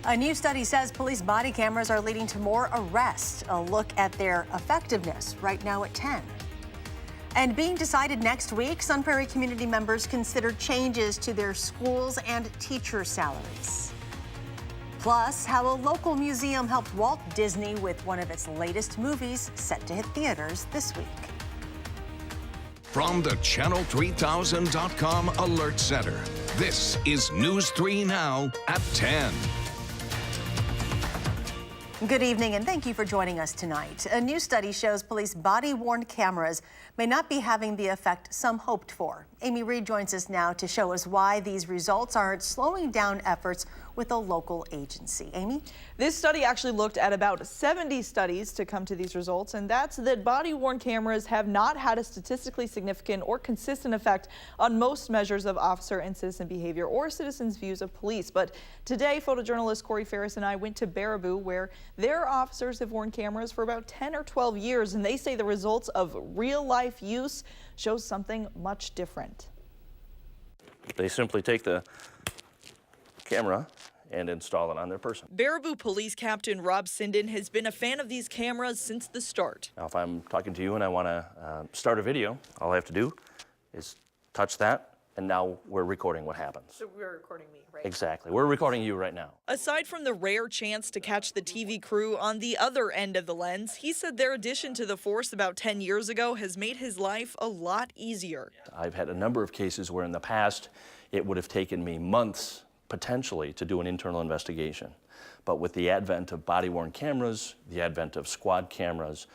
A new study says police body cameras are leading to more arrests. A look at their effectiveness right now at 10. And being decided next week, Sun Prairie community members consider changes to their schools and teacher salaries. Plus, how a local museum helped Walt Disney with one of its latest movies set to hit theaters this week. From the Channel3000.com Alert Center, this is News 3 Now at 10. Good evening, and thank you for joining us tonight. A new study shows police body-worn cameras may not be having the effect some hoped for. Amy Reed joins us now to show us why these results aren't slowing down efforts with a local agency. Amy? This study actually looked at about 70 studies to come to these results, and that's that body-worn cameras have not had a statistically significant or consistent effect on most measures of officer and citizen behavior or citizens' views of police. But today, photojournalist Corey Ferris and I went to Baraboo, where their officers have worn cameras for about 10 or 12 years, and they say the results of real-life use shows something much different. They simply take the camera and install it on their person. Baraboo Police Captain Rob Sinden has been a fan of these cameras since the start. Now, if I'm talking to you and I want to start a video, all I have to do is touch that, and now we're recording what happens. So we're recording me, right? Exactly. We're recording you right now. Aside from the rare chance to catch the TV crew on the other end of the lens, he said their addition to the force about 10 years ago has made his life a lot easier. I've had a number of cases where in the past it would have taken me months potentially to do an internal investigation. But with the advent of body-worn cameras, the advent of squad cameras,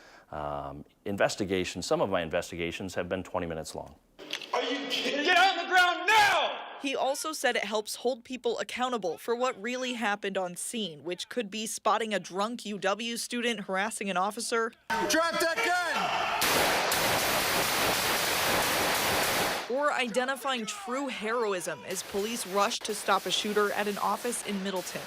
investigations, some of my investigations have been 20 minutes long. Are you kidding? Get on the ground now! He also said it helps hold people accountable for what really happened on scene, which could be spotting a drunk UW student harassing an officer. Drop that gun! Or identifying true heroism as police rushed to stop a shooter at an office in Middleton.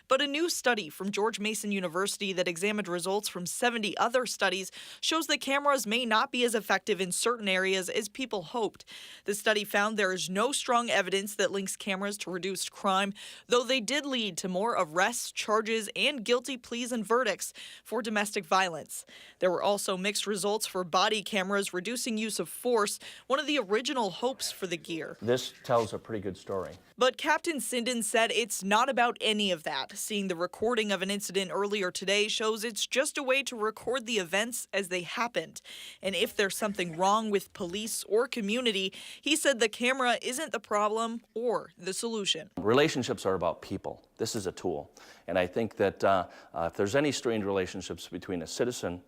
But a new study from George Mason University that examined results from 70 other studies shows that cameras may not be as effective in certain areas as people hoped. The study found there is no strong evidence that links cameras to reduced crime, though they did lead to more arrests, charges, and guilty pleas and verdicts for domestic violence. There were also mixed results for body cameras reducing use of force, one of the original hopes for the gear. This tells a pretty good story. But Captain Sinden said it's not about any of that. Seeing the recording of an incident earlier today shows it's just a way to record the events as they happened. And if there's something wrong with police or community, he said the camera isn't the problem or the solution. Relationships are about people. This is a tool. And I think that if there's any strained relationships between a citizen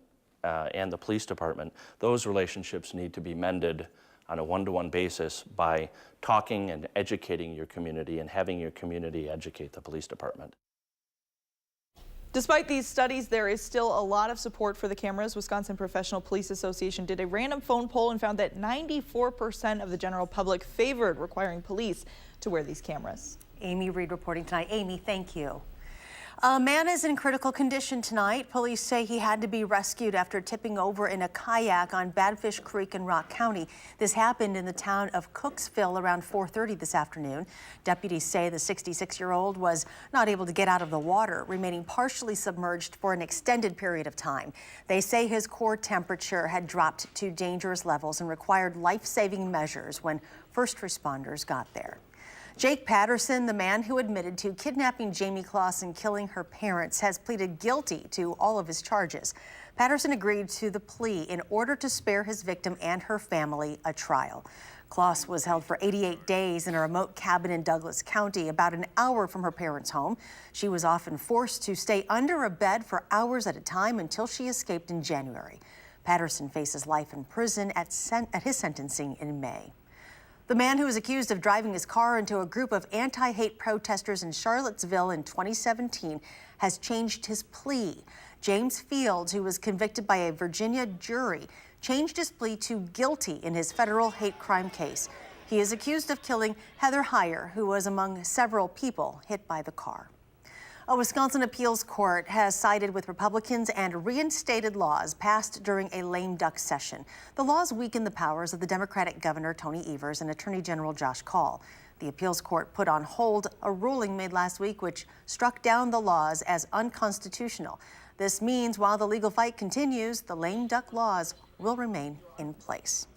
and the police department, those relationships need to be mended on a one-to-one basis by talking and educating your community and having your community educate the police department. Despite these studies, there is still a lot of support for the cameras. Wisconsin Professional Police Association did a random phone poll and found that 94% of the general public favored requiring police to wear these cameras. Amy Reed reporting tonight. Amy, thank you. A man is in critical condition tonight. Police say he had to be rescued after tipping over in a kayak on Badfish Creek in Rock County. This happened in the town of Cooksville around 4:30 this afternoon. Deputies say the 66-year-old was not able to get out of the water, remaining partially submerged for an extended period of time. They say his core temperature had dropped to dangerous levels and required life-saving measures when first responders got there. Jake Patterson, the man who admitted to kidnapping Jamie Kloss and killing her parents, has pleaded guilty to all of his charges. Patterson agreed to the plea in order to spare his victim and her family a trial. Kloss was held for 88 days in a remote cabin in Douglas County, about an hour from her parents' home. She was often forced to stay under a bed for hours at a time until she escaped in January. Patterson faces life in prison at his sentencing in May. The man who was accused of driving his car into a group of anti-hate protesters in Charlottesville in 2017 has changed his plea. James Fields, who was convicted by a Virginia jury, changed his plea to guilty in his federal hate crime case. He is accused of killing Heather Heyer, who was among several people hit by the car. A Wisconsin appeals court has sided with Republicans and reinstated laws passed during a lame duck session. The laws weaken the powers of the Democratic Governor Tony Evers and Attorney General Josh Kaul. The appeals court put on hold a ruling made last week which struck down the laws as unconstitutional. This means while the legal fight continues, the lame duck laws will remain in place.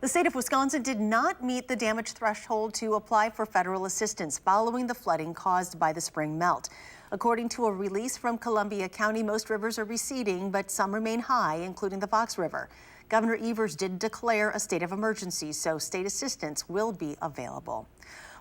The state of Wisconsin did not meet the damage threshold to apply for federal assistance following the flooding caused by the spring melt. According to a release from Columbia County, most rivers are receding, but some remain high, including the Fox River. Governor Evers did declare a state of emergency, so state assistance will be available.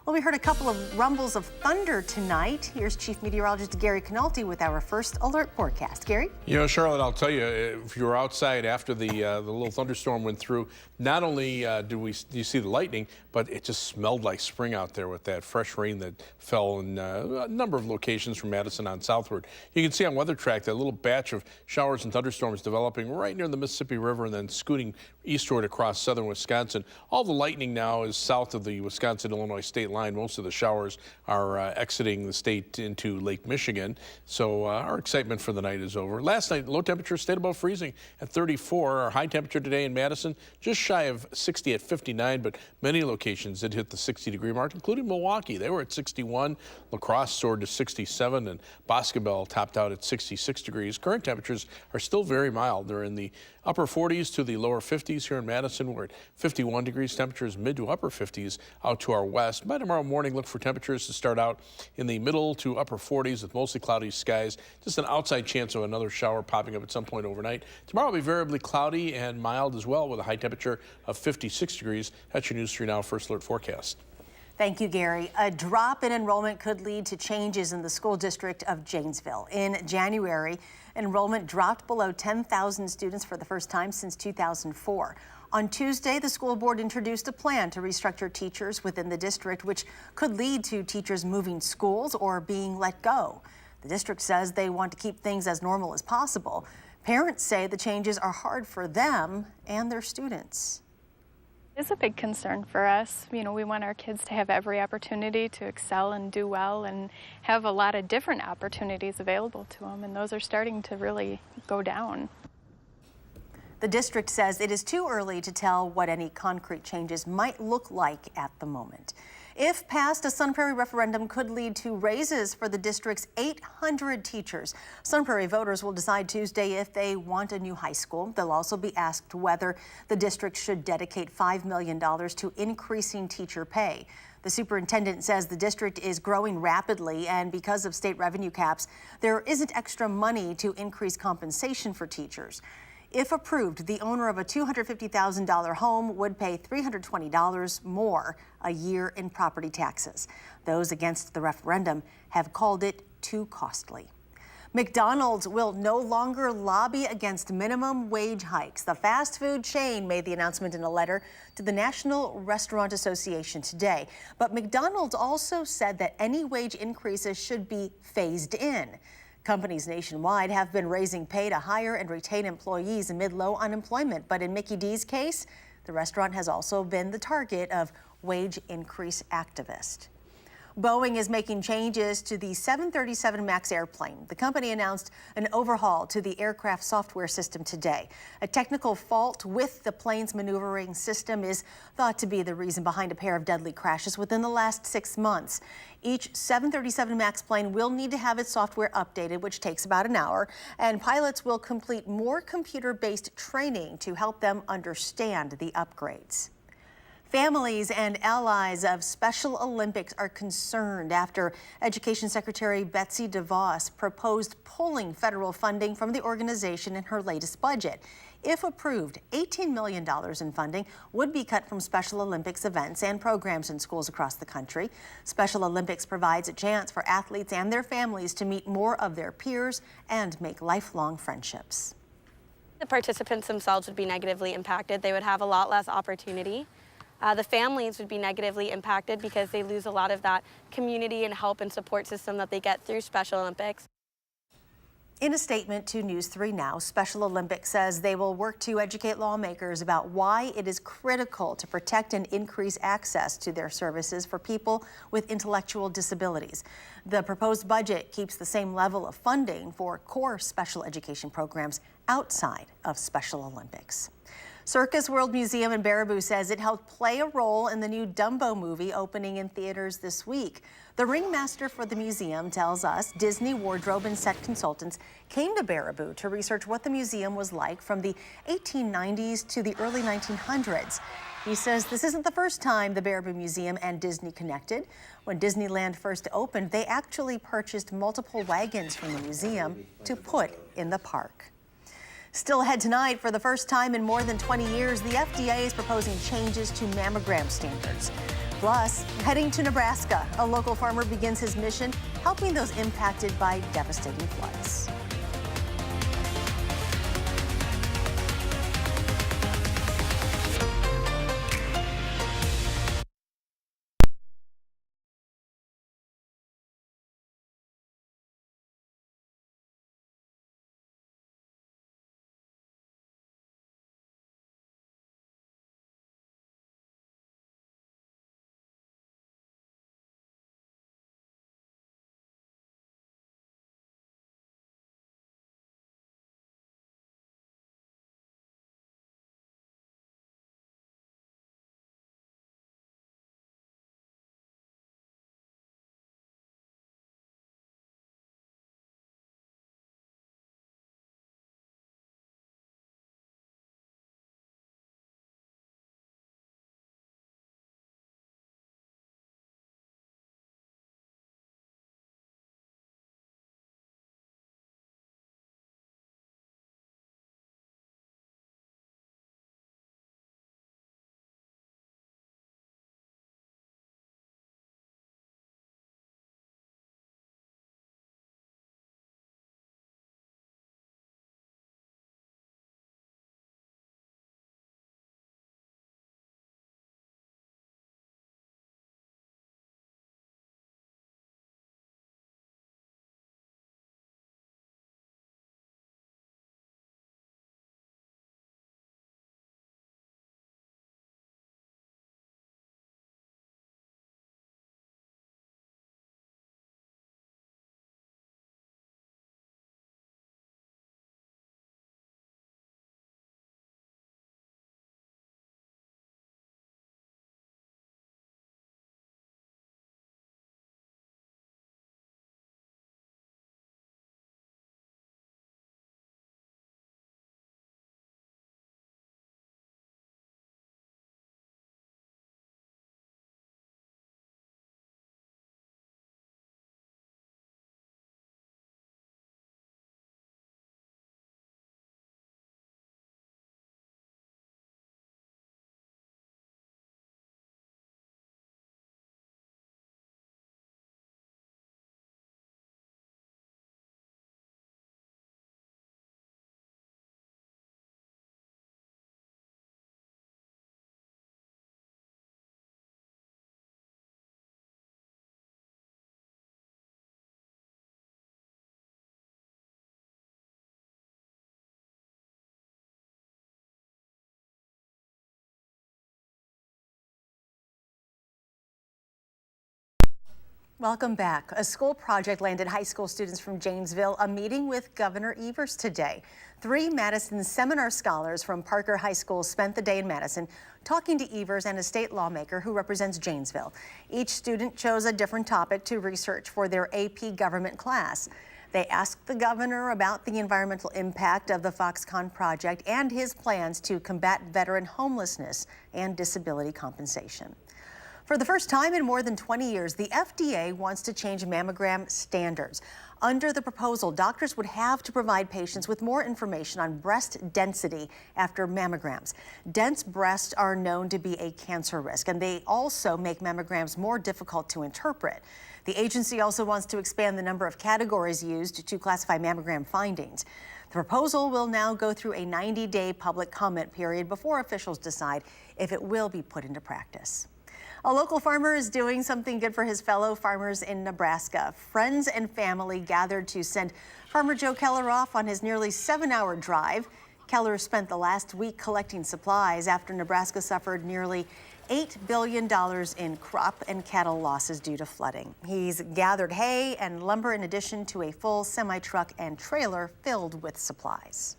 Well, we heard a couple of rumbles of thunder tonight. Here's Chief Meteorologist Gary Canalti with our first alert forecast. Gary? You know, Charlotte, I'll tell you, if you were outside after the little thunderstorm went through, not only do you see the lightning, but it just smelled like spring out there with that fresh rain that fell in a number of locations from Madison on southward. You can see on Weather Track that little batch of showers and thunderstorms developing right near the Mississippi River and then scooting eastward across southern Wisconsin. All the lightning now is south of the Wisconsin-Illinois state line. Most of the showers are exiting the state into Lake Michigan, so our excitement for the night is over. Last night, low temperature stayed above freezing at 34. Our high temperature today in Madison, just shy of 60 at 59, but many locations did hit the 60-degree mark, including Milwaukee. They were at 61. La Crosse soared to 67, and Boscobel topped out at 66 degrees. Current temperatures are still very mild. They're in the upper 40s to the lower 50s here in Madison. We're at 51 degrees. Temperatures mid to upper 50s out to our west. By tomorrow morning, look for temperatures to start out in the middle to upper 40s with mostly cloudy skies. Just an outside chance of another shower popping up at some point overnight. Tomorrow will be variably cloudy and mild as well with a high temperature of 56 degrees. That's your News 3 Now First Alert forecast. Thank you, Gary. A drop in enrollment could lead to changes in the school district of Janesville. In January, enrollment dropped below 10,000 students for the first time since 2004. On Tuesday, the school board introduced a plan to restructure teachers within the district, which could lead to teachers moving schools or being let go. The district says they want to keep things as normal as possible. Parents say the changes are hard for them and their students. It's a big concern for us. You know, we want our kids to have every opportunity to excel and do well and have a lot of different opportunities available to them, and those are starting to really go down. The district says it is too early to tell what any concrete changes might look like at the moment. If passed, a Sun Prairie referendum could lead to raises for the district's 800 teachers. Sun Prairie voters will decide Tuesday if they want a new high school. They'll also be asked whether the district should dedicate $5 million to increasing teacher pay. The superintendent says the district is growing rapidly, and because of state revenue caps, there isn't extra money to increase compensation for teachers. If approved, the owner of a $250,000 home would pay $320 more a year in property taxes. Those against the referendum have called it too costly. McDonald's will no longer lobby against minimum wage hikes. The fast food chain made the announcement in a letter to the National Restaurant Association today. But McDonald's also said that any wage increases should be phased in. Companies nationwide have been raising pay to hire and retain employees amid low unemployment. But in Mickey D's case, the restaurant has also been the target of wage increase activists. Boeing is making changes to the 737 MAX airplane. The company announced an overhaul to the aircraft software system today. A technical fault with the plane's maneuvering system is thought to be the reason behind a pair of deadly crashes within the last 6 months. Each 737 MAX plane will need to have its software updated, which takes about an hour, and pilots will complete more computer-based training to help them understand the upgrades. Families and allies of Special Olympics are concerned after Education Secretary Betsy DeVos proposed pulling federal funding from the organization in her latest budget. If approved, $18 million in funding would be cut from Special Olympics events and programs in schools across the country. Special Olympics provides a chance for athletes and their families to meet more of their peers and make lifelong friendships. The participants themselves would be negatively impacted. They would have a lot less opportunity. The families would be negatively impacted because they lose a lot of that community and help and support system that they get through Special Olympics. In a statement to News 3 Now, Special Olympics says they will work to educate lawmakers about why it is critical to protect and increase access to their services for people with intellectual disabilities. The proposed budget keeps the same level of funding for core special education programs outside of Special Olympics. Circus World Museum in Baraboo says it helped play a role in the new Dumbo movie opening in theaters this week. The ringmaster for the museum tells us Disney wardrobe and set consultants came to Baraboo to research what the museum was like from the 1890s to the early 1900s. He says this isn't the first time the Baraboo Museum and Disney connected. When Disneyland first opened, they actually purchased multiple wagons from the museum to put in the park. Still ahead tonight, for the first time in more than 20 years, the FDA is proposing changes to mammogram standards. Plus, heading to Nebraska, a local farmer begins his mission helping those impacted by devastating floods. Welcome back. A school project landed high school students from Janesville a meeting with Governor Evers today. 3 Madison seminar scholars from Parker High School spent the day in Madison talking to Evers and a state lawmaker who represents Janesville. Each student chose a different topic to research for their AP government class. They asked the governor about the environmental impact of the Foxconn project and his plans to combat veteran homelessness and disability compensation. For the first time in more than 20 years, the FDA wants to change mammogram standards. Under the proposal, doctors would have to provide patients with more information on breast density after mammograms. Dense breasts are known to be a cancer risk, and they also make mammograms more difficult to interpret. The agency also wants to expand the number of categories used to classify mammogram findings. The proposal will now go through a 90-day public comment period before officials decide if it will be put into practice. A local farmer is doing something good for his fellow farmers in Nebraska. Friends and family gathered to send Farmer Joe Keller off on his nearly 7-hour drive. Keller spent the last week collecting supplies after Nebraska suffered nearly $8 billion in crop and cattle losses due to flooding. He's gathered hay and lumber in addition to a full semi-truck and trailer filled with supplies.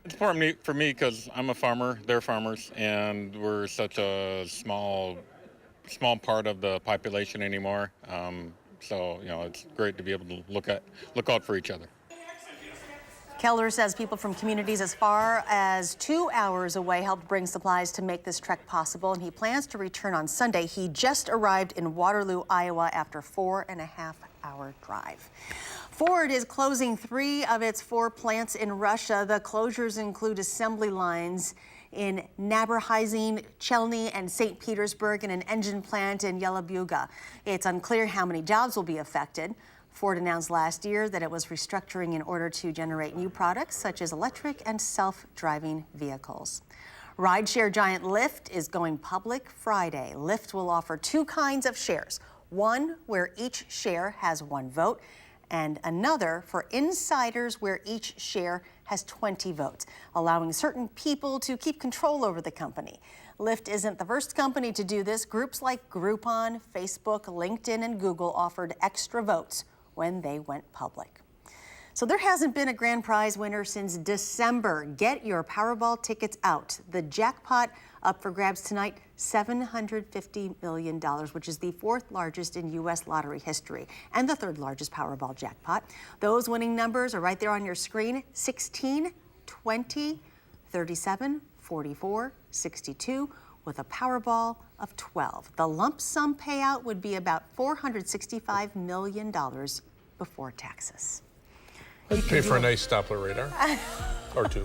It's important for me because I'm a farmer, they're farmers, and we're such a small part of the population anymore. So, you know, it's great to be able to look out for each other. Keller says people from communities as far as 2 hours away helped bring supplies to make this trek possible, and he plans to return on Sunday. He just arrived in Waterloo, Iowa after 4.5-hour drive. Ford is closing 3 of its 4 plants in Russia. The closures include assembly lines in Naberhazin, Chelny, and St. Petersburg, and an engine plant in Yelabuga. It's unclear how many jobs will be affected. Ford announced last year that it was restructuring in order to generate new products such as electric and self-driving vehicles. Rideshare giant Lyft is going public Friday. Lyft will offer 2 kinds of shares, one where each share has 1 vote, and another for insiders where each share has 20 votes, allowing certain people to keep control over the company. Lyft isn't the first company to do this. Groups like Groupon, Facebook, LinkedIn, and Google offered extra votes when they went public. So there hasn't been a grand prize winner since December. Get your Powerball tickets out. The jackpot up for grabs tonight, $750 million, which is the 4th largest in U.S. lottery history and the 3rd largest Powerball jackpot. Those winning numbers are right there on your screen: 16, 20, 37, 44, 62, with a Powerball of 12. The lump sum payout would be about $465 million before taxes. I'd pay for a nice Doppler radar or 2.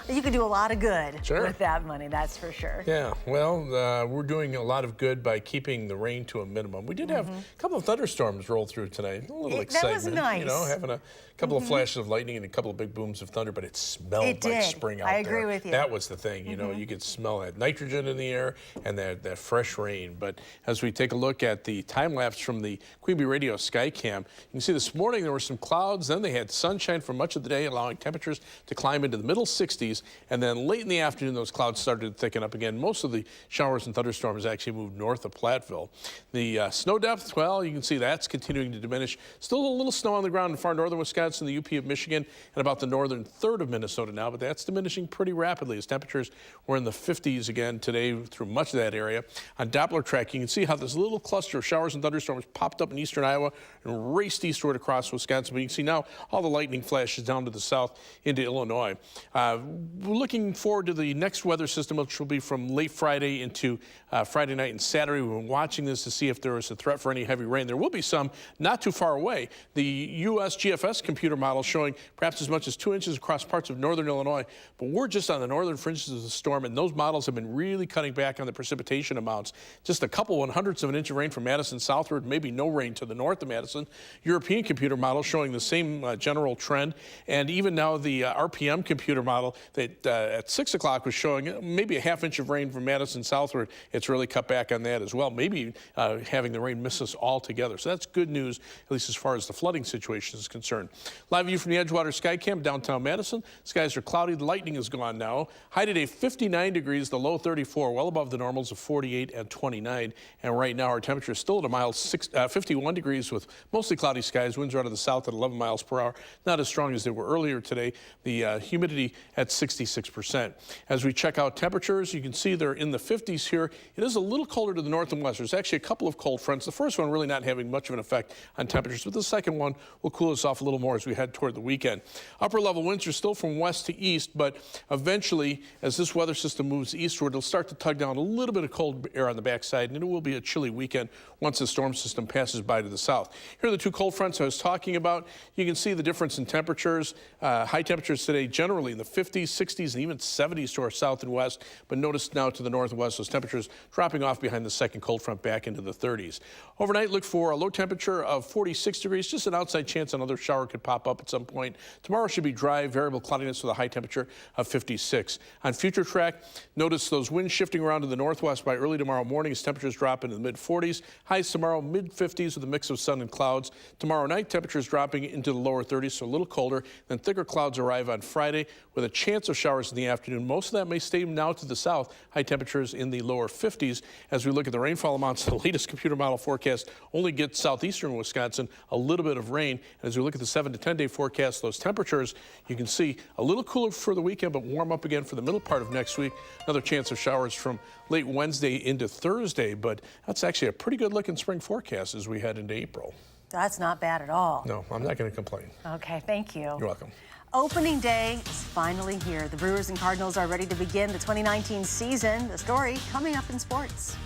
You could do a lot of good Sure. with that money, that's for sure. Yeah, well, we're doing a lot of good by keeping the rain to a minimum. We did have a couple of thunderstorms roll through tonight. A little excitement. That was nice. You know, having a couple of flashes of lightning and a couple of big booms of thunder, but it smelled like spring out there. I agree with you. That was the thing. You know, you could smell that nitrogen in the air and that fresh rain. But as we take a look at the time lapse from the Queen Bee Radio Skycam, you can see this morning there were some clouds. Then they had sunshine for much of the day, allowing temperatures to climb into the middle 60s. And then late in the afternoon, those clouds started to thicken up again. Most of the showers and thunderstorms actually moved north of Platteville. The snow depth, well, you can see that's continuing to diminish. Still a little snow on the ground in far northern Wisconsin, the UP of Michigan, and about the northern third of Minnesota now, but that's diminishing pretty rapidly as temperatures were in the 50s again today through much of that area. On Doppler track, you can see how this little cluster of showers and thunderstorms popped up in eastern Iowa and raced eastward across Wisconsin. But you can see now all the lightning flashes down to the south into Illinois. We're looking forward to the next weather system, which will be from late Friday into Friday night and Saturday. We've been watching this to see if there is a threat for any heavy rain. There will be some not too far away. The U.S. GFS computer model showing perhaps as much as 2 inches across parts of northern Illinois, but we're just on the northern fringes of the storm, and those models have been really cutting back on the precipitation amounts. Just a couple 1/100ths of an inch of rain from Madison southward, maybe no rain to the north of Madison. European computer model showing the same general trend, and even now the RPM computer model that at 6 o'clock was showing maybe a 1/2 inch of rain from Madison southward. It's really cut back on that as well, maybe having the rain miss us altogether. So that's good news, at least as far as the flooding situation is concerned. Live view from the Edgewater Skycam, downtown Madison. Skies are cloudy. The lightning is gone now. High today, 59 degrees, the low 34, well above the normals of 48 and 29. And right now, our temperature is still at a mild 51 degrees with mostly cloudy skies. Winds are out of the south at 11 miles per hour. Not as strong as they were earlier today. The humidity at 66%. As we check out temperatures, you can see they're in the 50s here. It is a little colder to the north and west. There's actually a couple of cold fronts. The first one really not having much of an effect on temperatures, but the second one will cool us off a little more as we head toward the weekend. Upper level winds are still from west to east, but eventually, as this weather system moves eastward, it'll start to tug down a little bit of cold air on the backside, and it will be a chilly weekend once the storm system passes by to the south. Here are the 2 cold fronts I was talking about. You can see the difference in temperatures. High temperatures today generally in the 50s, 60s, and even 70s to our south and west. But notice now to the north and west, those temperatures dropping off behind the second cold front back into the 30s. Overnight, look for a low temperature of 46 degrees, just an outside chance another shower could pop up at some point. Tomorrow should be dry, variable cloudiness with a high temperature of 56. On future track, notice those winds shifting around to the northwest by early tomorrow morning as temperatures drop into the mid-40s. Highs tomorrow, mid-50s with a mix of sun and clouds. Tomorrow night, temperatures dropping into the lower 30s, so a little colder. Then thicker clouds arrive on Friday with a chance of showers in the afternoon. Most of that may stay now to the south. High temperatures in the lower 50s. As we look at the rainfall amounts, the latest computer model forecast only gets southeastern Wisconsin a little bit of rain. And as we look at the 7 to 10 day forecast, those temperatures, you can see a little cooler for the weekend, but warm up again for the middle part of next week. Another chance of showers from late Wednesday into Thursday, but that's actually a pretty good looking spring forecast as we head into April. That's not bad at all. No, I'm not going to complain. Okay, thank you. You're welcome. Opening day is finally here. The Brewers and Cardinals are ready to begin the 2019 season. The story coming up in sports.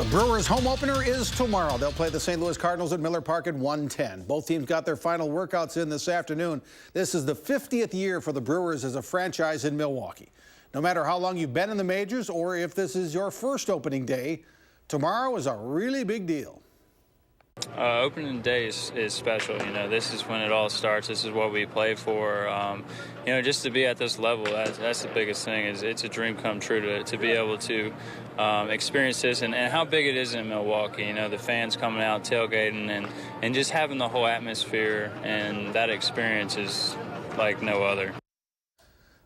The Brewers' home opener is tomorrow. They'll play the St. Louis Cardinals at Miller Park at 1:10. Both teams got their final workouts in this afternoon. This is the 50th year for the Brewers as a franchise in Milwaukee. No matter how long you've been in the majors or if this is your first opening day, tomorrow is a really big deal. Opening day is special. You know, this is when it all starts. This is what we play for. You know, just to be at this level, that's the biggest thing. It's a dream come true to be able to experience this and how big it is in Milwaukee. You know, the fans coming out, tailgating, and just having the whole atmosphere, and that experience is like no other.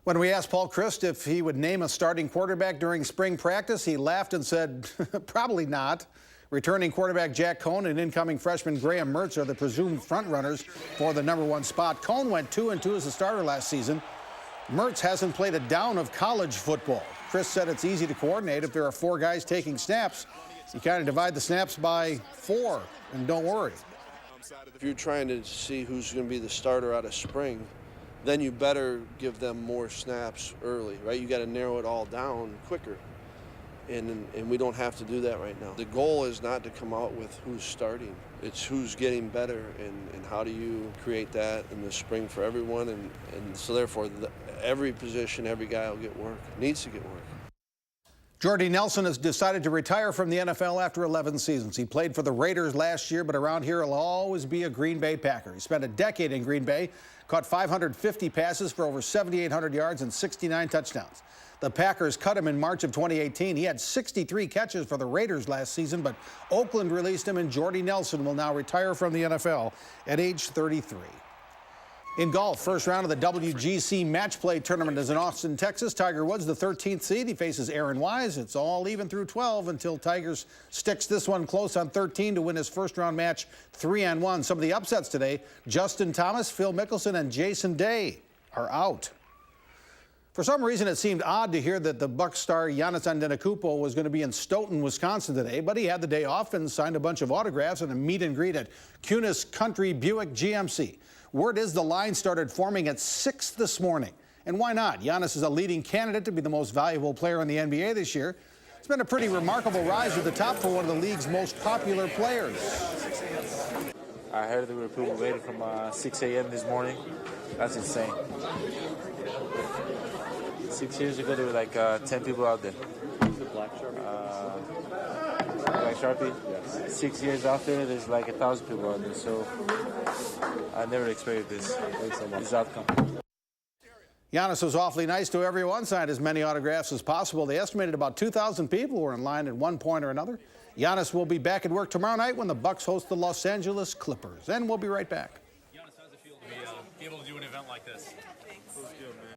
When we asked Paul Christ if he would name a starting quarterback during spring practice, he laughed and said, probably not. Returning quarterback Jack Cohn and incoming freshman Graham Mertz are the presumed frontrunners for the #1 spot. Cohn went 2-2 as a starter last season. Mertz hasn't played a down of college football. Chris said it's easy to coordinate if there are 4 guys taking snaps. You kind of divide the snaps by 4 and don't worry. If you're trying to see who's going to be the starter out of spring, then you better give them more snaps early, right? You got to narrow it all down quicker. And we don't have to do that right now. The goal is not to come out with who's starting. It's who's getting better and how do you create that in the spring for everyone. And so therefore, every position, every guy will get work, needs to get work. Jordy Nelson has decided to retire from the NFL after 11 seasons. He played for the Raiders last year, but around here he'll always be a Green Bay Packer. He spent a decade in Green Bay, caught 550 passes for over 7,800 yards and 69 touchdowns. The Packers cut him in March of 2018. He had 63 catches for the Raiders last season, but Oakland released him, and Jordy Nelson will now retire from the NFL at age 33. In golf, first round of the WGC Match Play Tournament is in Austin, Texas. Tiger Woods, the 13th seed. He faces Aaron Wise. It's all even through 12 until Tiger sticks this one close on 13 to win his first-round match 3-1. Some of the upsets today, Justin Thomas, Phil Mickelson, and Jason Day are out. For some reason, it seemed odd to hear that the Bucs star Giannis Antetokounmpo was going to be in Stoughton, Wisconsin today, but he had the day off and signed a bunch of autographs and a meet and greet at Kunis Country Buick GMC. Word is the line started forming at 6 this morning. And why not? Giannis is a leading candidate to be the most valuable player in the NBA this year. It's been a pretty remarkable rise to the top for one of the league's most popular players. I heard there were people waiting from 6 a.m. this morning. That's insane. 6 years ago, there were like 10 people out there. Black Sharpie? Yes. 6 years after, there's like 1,000 people out there. So I never expected this outcome. Giannis was awfully nice to everyone, signed as many autographs as possible. They estimated about 2,000 people were in line at one point or another. Giannis will be back at work tomorrow night when the Bucs host the Los Angeles Clippers. And we'll be right back. Giannis, how does it feel to be able to do an event like this? Feels good, man.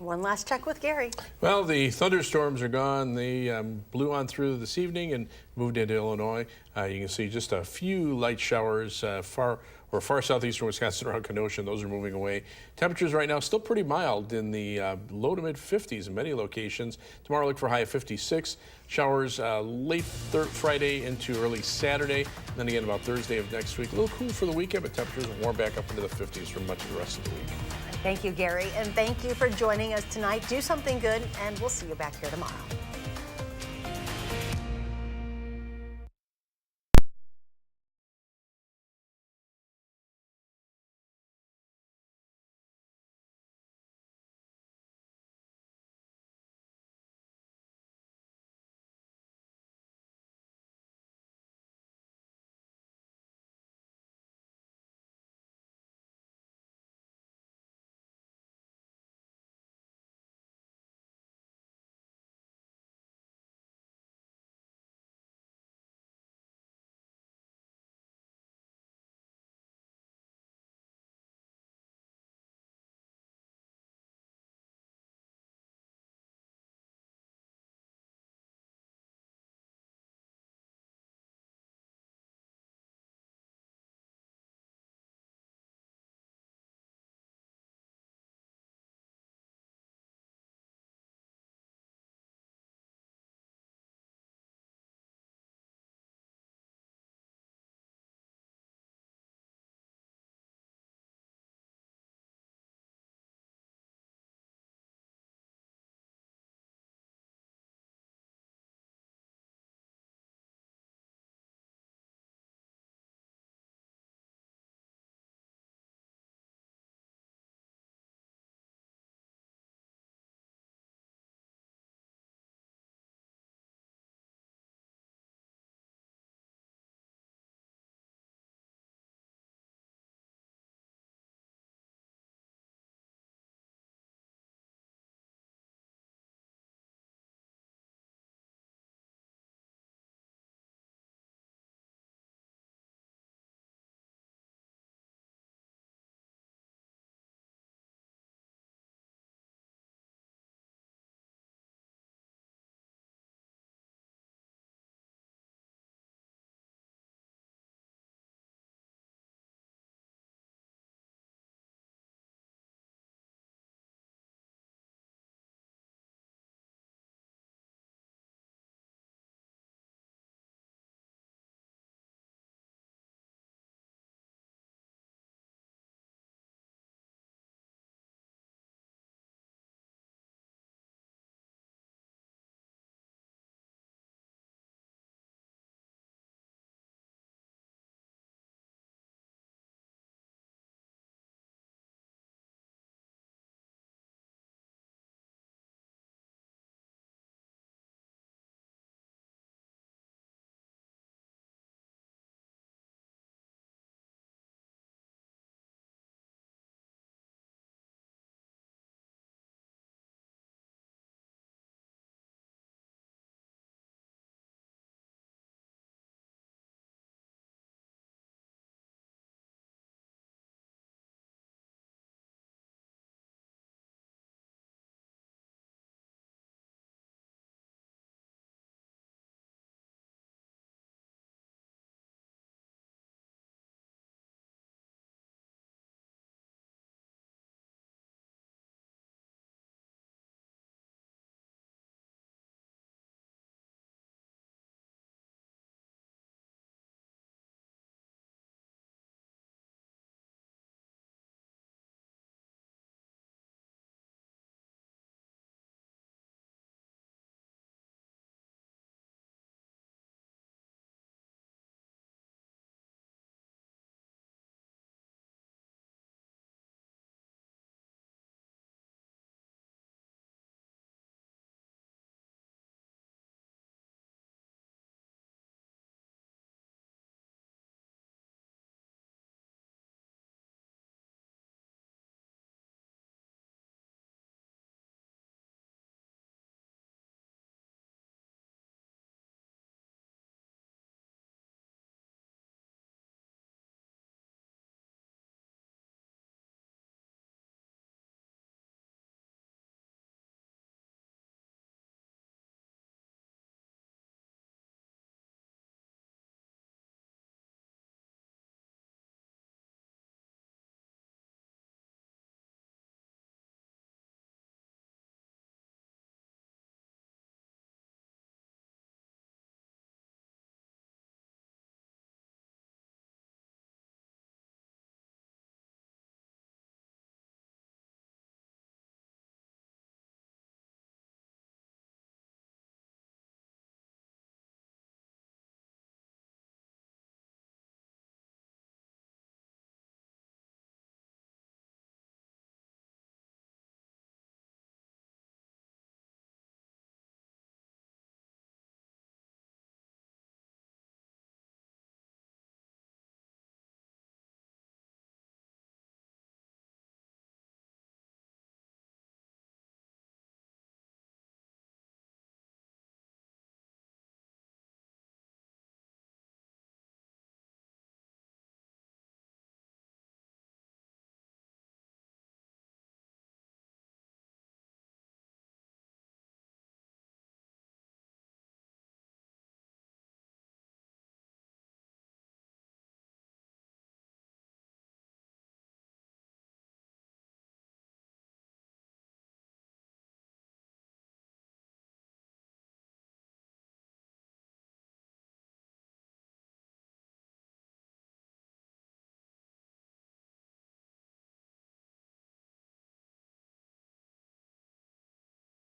One last check with Gary. Well, the thunderstorms are gone. They blew on through this evening and moved into Illinois. You can see just a few light showers far southeastern Wisconsin around Kenosha. Those are moving away. Temperatures right now still pretty mild in the low to mid 50s in many locations. Tomorrow look for a high of 56. Showers late Friday into early Saturday. And then again about Thursday of next week. A little cool for the weekend, but temperatures will warm back up into the 50s for much of the rest of the week. Thank you, Gary, and thank you for joining us tonight. Do something good, and we'll see you back here tomorrow.